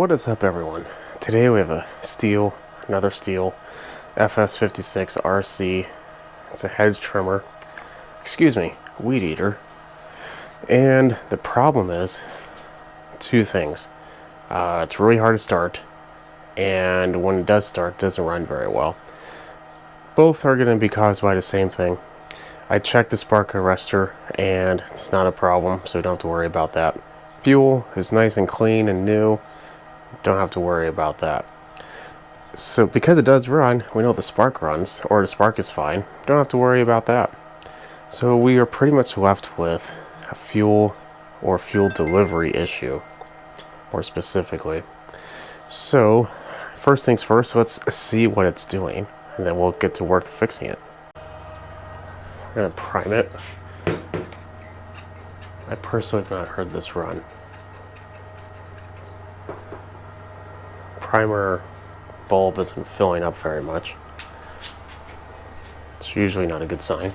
What is up, everyone? Today we have a Stihl, another Stihl FS56 RC. It's a hedge trimmer, weed eater. And the problem is two things. It's really hard to start, and when it does start, it doesn't run very well. Both are going to be caused by the same thing. I checked the spark arrestor and it's not a problem, so don't have to worry about that. Fuel is nice and clean and new. Don't have to worry about that. So because it does run, we know the spark runs, or the spark is fine. Don't have to worry about that. So we are pretty much left with a fuel or fuel delivery issue, more specifically. So first things first, let's see what it's doing, and then we'll get to work fixing it. I'm going to prime it. I personally have not heard this run. Primer bulb isn't filling up very much. It's usually not a good sign.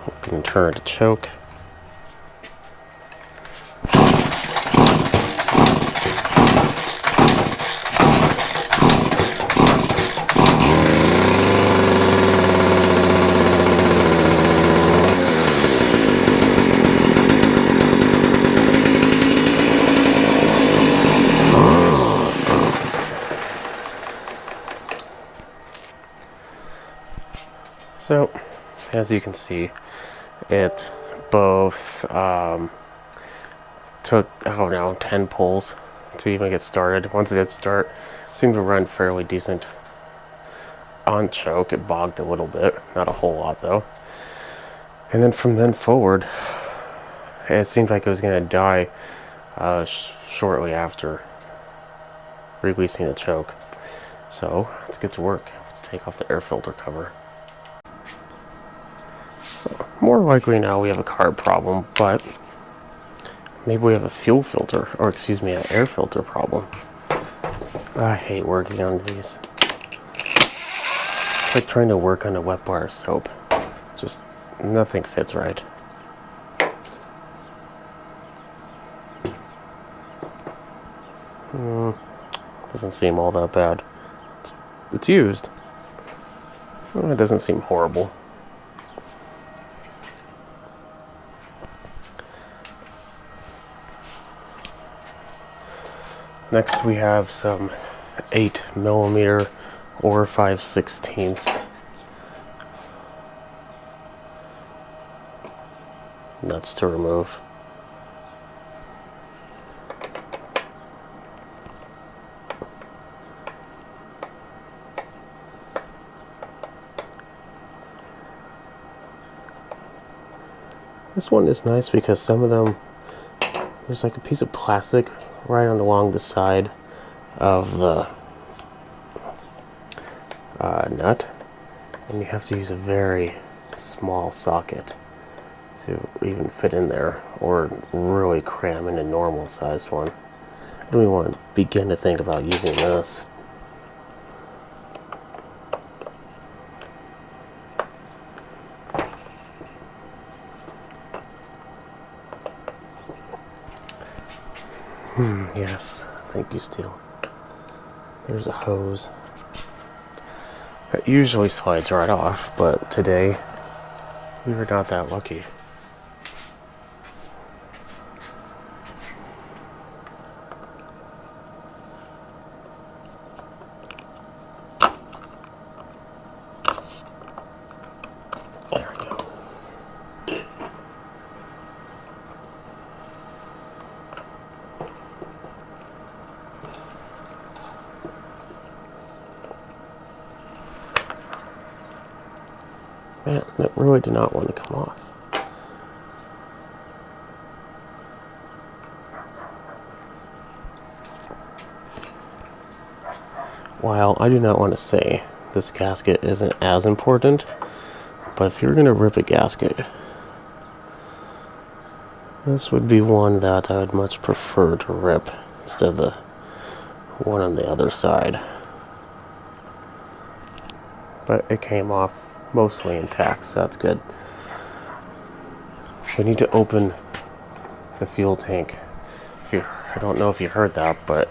We can turn it to choke. So, as you can see, it both took, 10 pulls to even get started. Once it did start, it seemed to run fairly decent on choke. It bogged a little bit, not a whole lot though. And then from then forward, it seemed like it was going to die shortly after releasing the choke. So, let's get to work. Let's take off the air filter cover. More likely now we have a carb problem, but maybe we have a fuel filter, or an air filter problem. I hate working on these. It's like trying to work on a wet bar of soap. Just nothing fits right. Doesn't seem all that bad. It's used. Well, it doesn't seem horrible. Next we have some 8mm or 5/16 nuts to remove. This one is nice because some of them, there's like a piece of plastic right along the side of the nut, and you have to use a very small socket to even fit in there, or really cram in a normal sized one. I don't even want to begin to think about using this. Yes, thank you, Stihl. There's a hose. It usually slides right off, but today we were not that lucky. There we go. Man, that really did not want to come off. While I do not want to say this gasket isn't as important, but if you're going to rip a gasket, this would be one that I would much prefer to rip instead of the one on the other side. But it came off mostly intact, so that's good. We need to open the fuel tank. If you I don't know if you heard that, but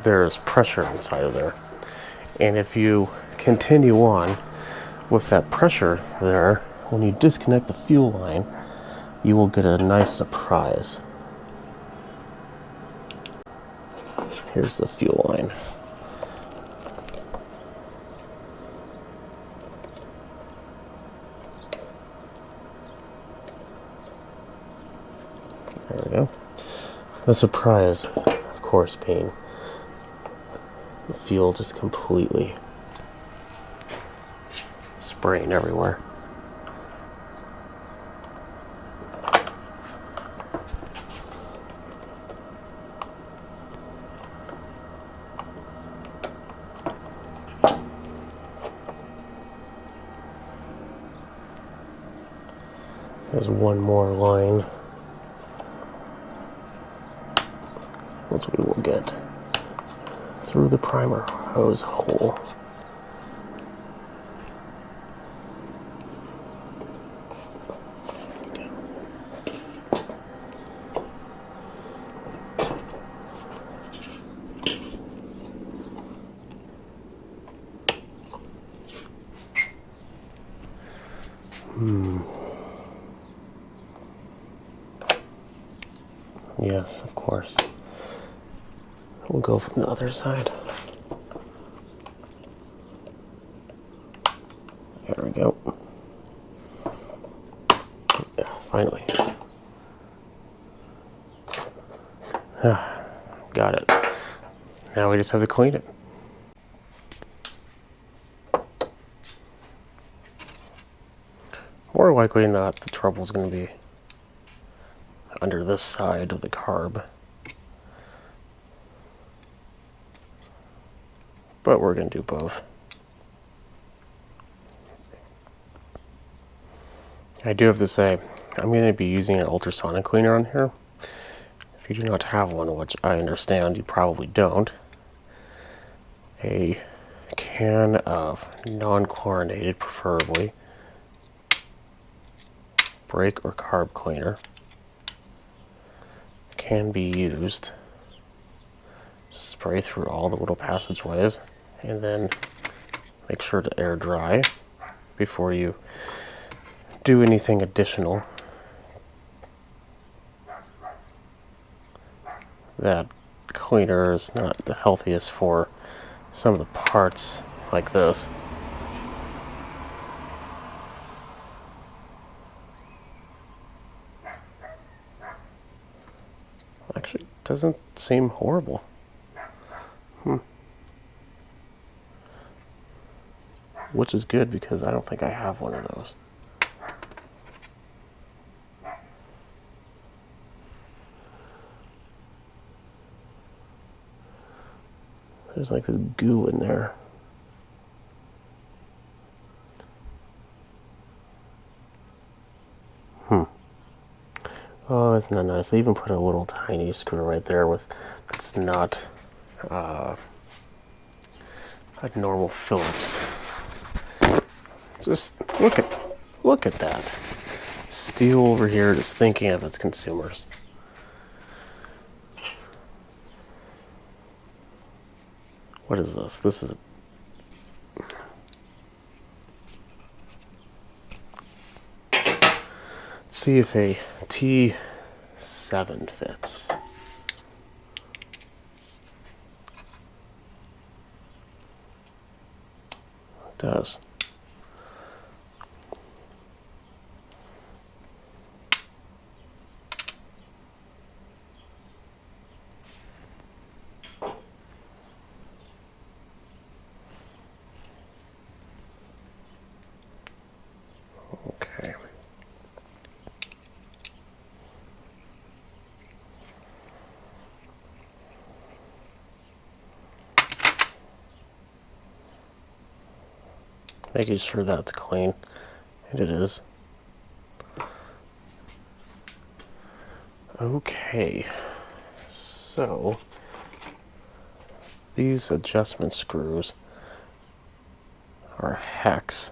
there's pressure inside of there. And if you continue on with that pressure there, when you disconnect the fuel line, you will get a nice surprise. Here's the fuel line. There we go. The surprise, of course, being the fuel just completely spraying everywhere. There's one more line, which we will get through the primer hose hole. Yes, of course. We'll go from the other side. There we go. Yeah, finally. Got it. Now we just have to clean it. More likely than not, the trouble's going to be under this side of the carb. But we're going to do both. I do have to say, I'm going to be using an ultrasonic cleaner on here. If you do not have one, which I understand you probably don't, a can of non-chlorinated, preferably, brake or carb cleaner can be used. Just spray through all the little passageways and then make sure to air dry before you do anything additional. That cleaner is not the healthiest for some of the parts like this. Actually, it doesn't seem horrible. Which is good because I don't think I have one of those. There's like this goo in there. Oh, isn't that nice? They even put a little tiny screw right there with, it's not a normal Phillips. Just look at that. Stihl over here just thinking of its consumers. What is this? This is... Let's see if a T7 fits. It does. Okay. Making sure that's clean, and it is. Okay, so these adjustment screws are hex.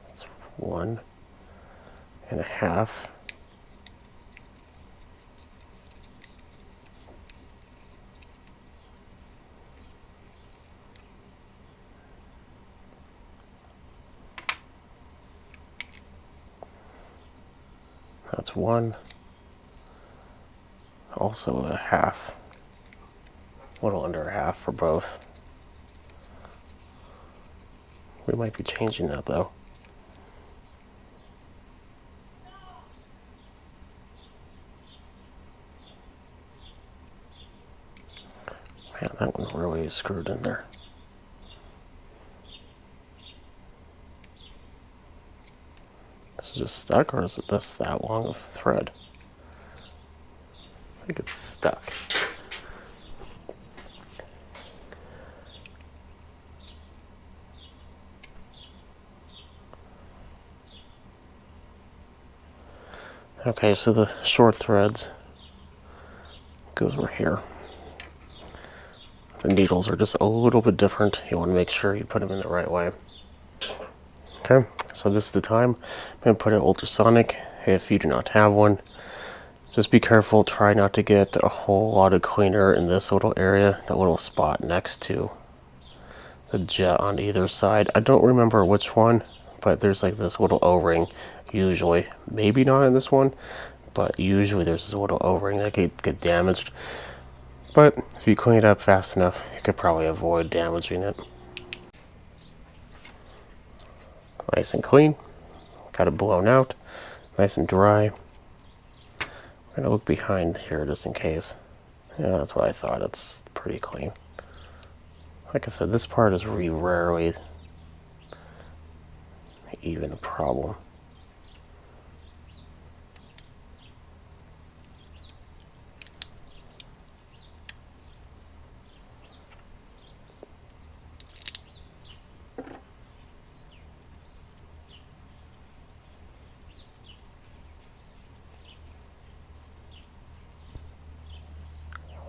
That's one, and a half. That's one. Also a half. A little under a half for both. We might be changing that though. Man, that one really is screwed in there. This is just stuck, or is it just that long of thread? I think it's stuck. Okay, so the short threads goes right here. The needles are just a little bit different. You want to make sure you put them in the right way. Okay, so this is the time. I'm going to put an ultrasonic. If you do not have one, just be careful. Try not to get a whole lot of cleaner in this little area, that little spot next to the jet on either side. I don't remember which one, but there's like this little O-ring usually. Maybe not in this one, but usually there's this little O-ring that could get damaged. But if you clean it up fast enough, you could probably avoid damaging it. Nice and clean. Got it blown out. Nice and dry. I'm going to look behind here just in case. Yeah, that's what I thought. It's pretty clean. Like I said, this part is really rarely even a problem.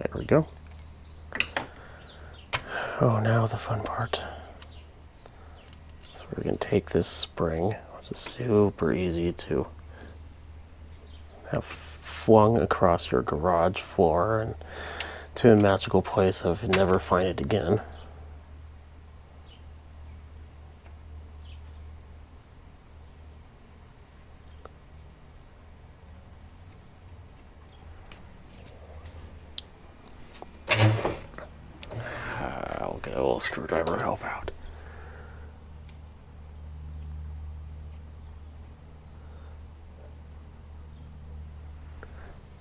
There we go. Oh, now the fun part. So we're going to take this spring, which is super easy to have flung across your garage floor and to a magical place of never find it again. I'll get a little screwdriver to help out.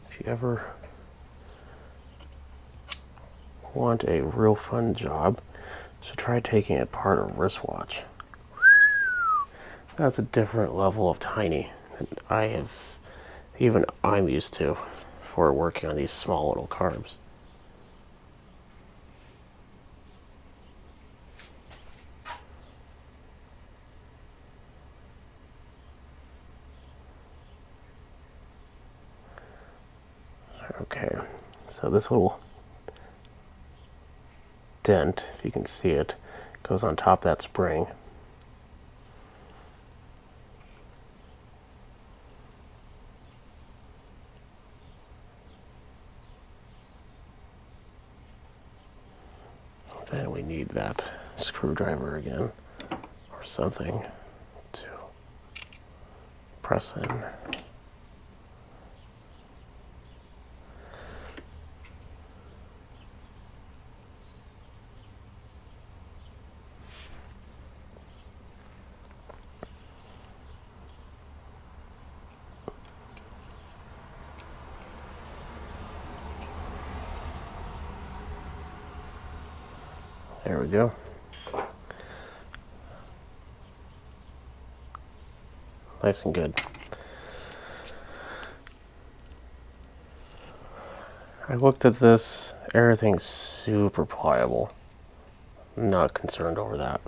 If you ever want a real fun job, you should try taking apart a wristwatch. That's a different level of tiny than I'm used to for working on these small little carbs. Okay, so this little dent, if you can see it, goes on top of that spring. Then we need that screwdriver again, or something, to press in. There we go. Nice and good. I looked at this, everything's super pliable. I'm not concerned over that.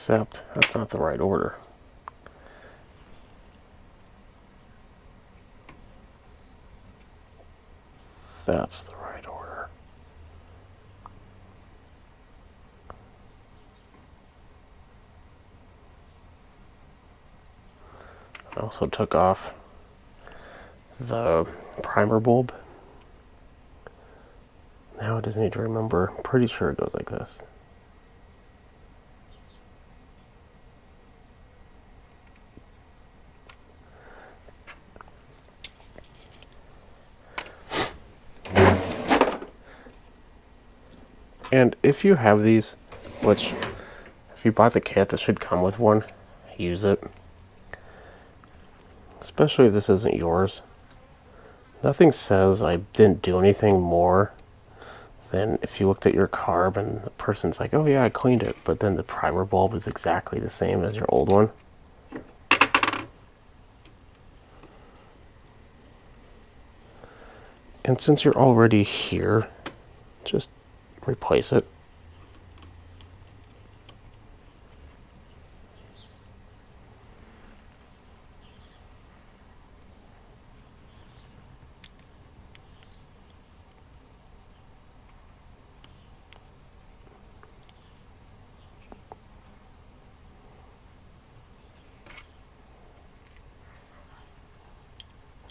Except that's not the right order. That's the right order. I also took off the primer bulb. Now I just need to remember, I'm pretty sure it goes like this. And if you have these, which if you bought the kit that should come with one, use it. Especially if this isn't yours. Nothing says I didn't do anything more than if you looked at your carb and the person's like, oh yeah, I cleaned it, but then the primer bulb is exactly the same as your old one. And since you're already here, just replace it.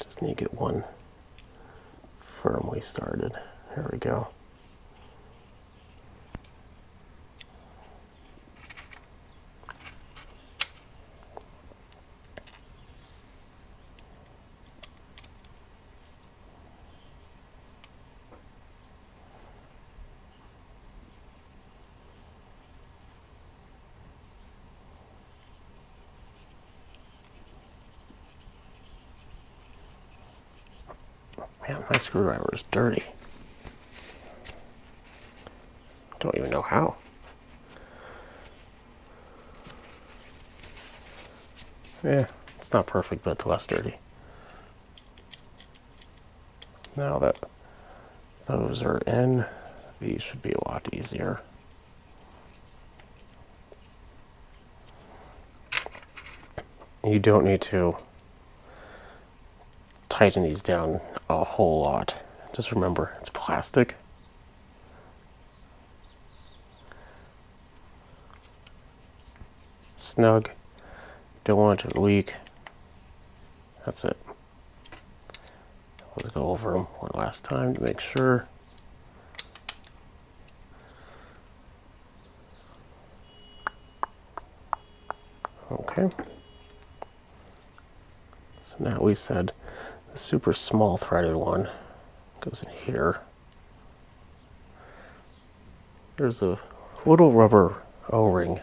Just need to get one firmly started. There we go. Man, my screwdriver is dirty. Don't even know how. Yeah, it's not perfect, but it's less dirty. Now that those are in, these should be a lot easier. You don't need to tighten these down a whole lot. Just remember, it's plastic. Snug. Don't want it to leak. That's it. Let's go over them one last time to make sure. Okay. So now we said the super small threaded one goes in here. There's a little rubber O-ring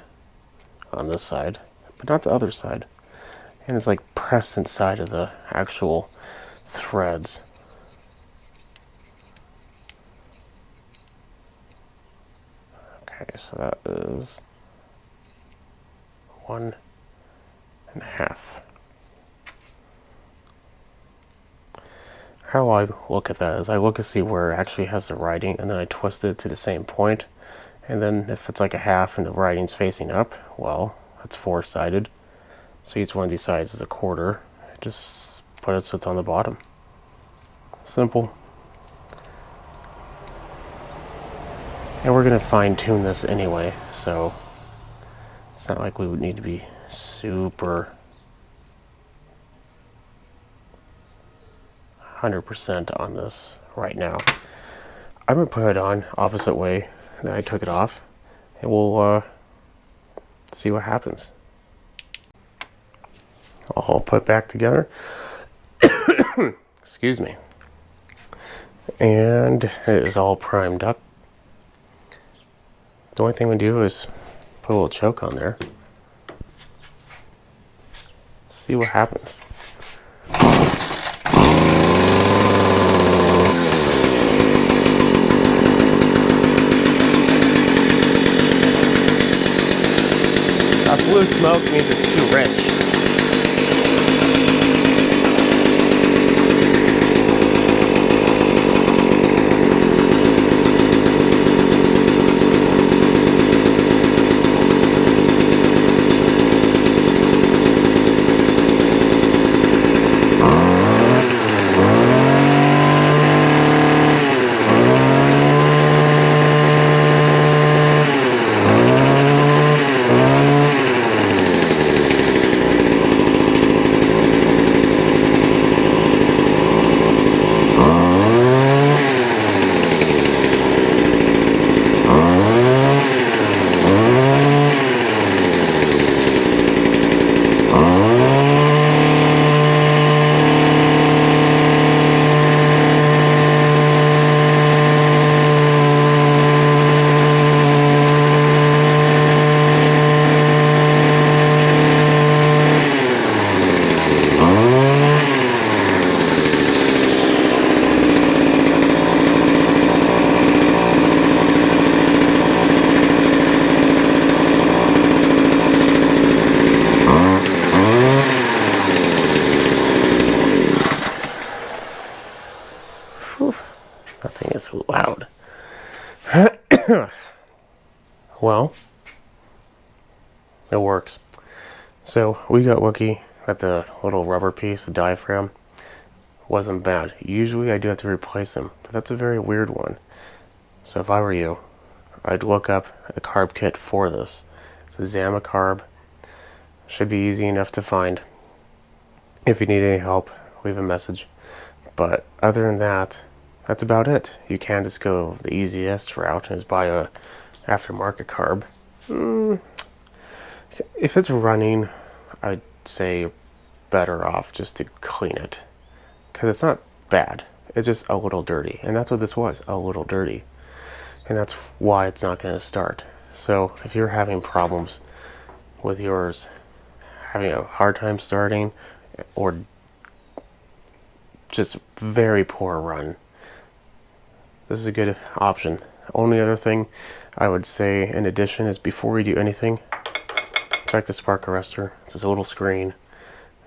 on this side, but not the other side. And it's like pressed inside of the actual threads. Okay, so that is 1.5. How I look at that is I look to see where it actually has the writing, and then I twist it to the same point. And then if it's like a half and the writing's facing up, well, it's four-sided. So each one of these sides is a quarter. Just put it so it's on the bottom. Simple. And we're going to fine-tune this anyway, so it's not like we would need to be super 100% on this right now. I'm going to put it on opposite way that I took it off, and we'll see what happens. I'll put it back together. Excuse me. And it is all primed up. The only thing we do is put a little choke on there. See what happens. That blue smoke means it's too rich. That thing is loud. Well, it works. So we got lucky that the little rubber piece, the diaphragm, wasn't bad. Usually I do have to replace them, but that's a very weird one. So if I were you, I'd look up the carb kit for this. It's a Zama carb. Should be easy enough to find. If you need any help, leave a message. But other than that, that's about it. You can just go the easiest route and just buy a aftermarket carb. If it's running, I'd say better off just to clean it, because it's not bad. It's just a little dirty, and that's what this was, a little dirty. And that's why it's not going to start. So if you're having problems with yours, having a hard time starting, or just very poor run, this is a good option. Only other thing I would say in addition is, before you do anything, check the spark arrestor. It's this little screen.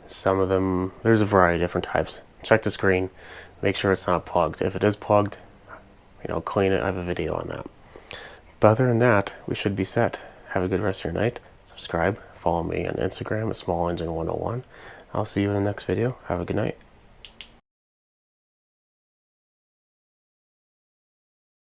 Some of them, there's a variety of different types. Check the screen, make sure it's not plugged. If it is plugged, clean it. I have a video on that. But other than that, we should be set. Have a good rest of your night. Subscribe, follow me on Instagram at SmallEngine101. I'll see you in the next video. Have a good night.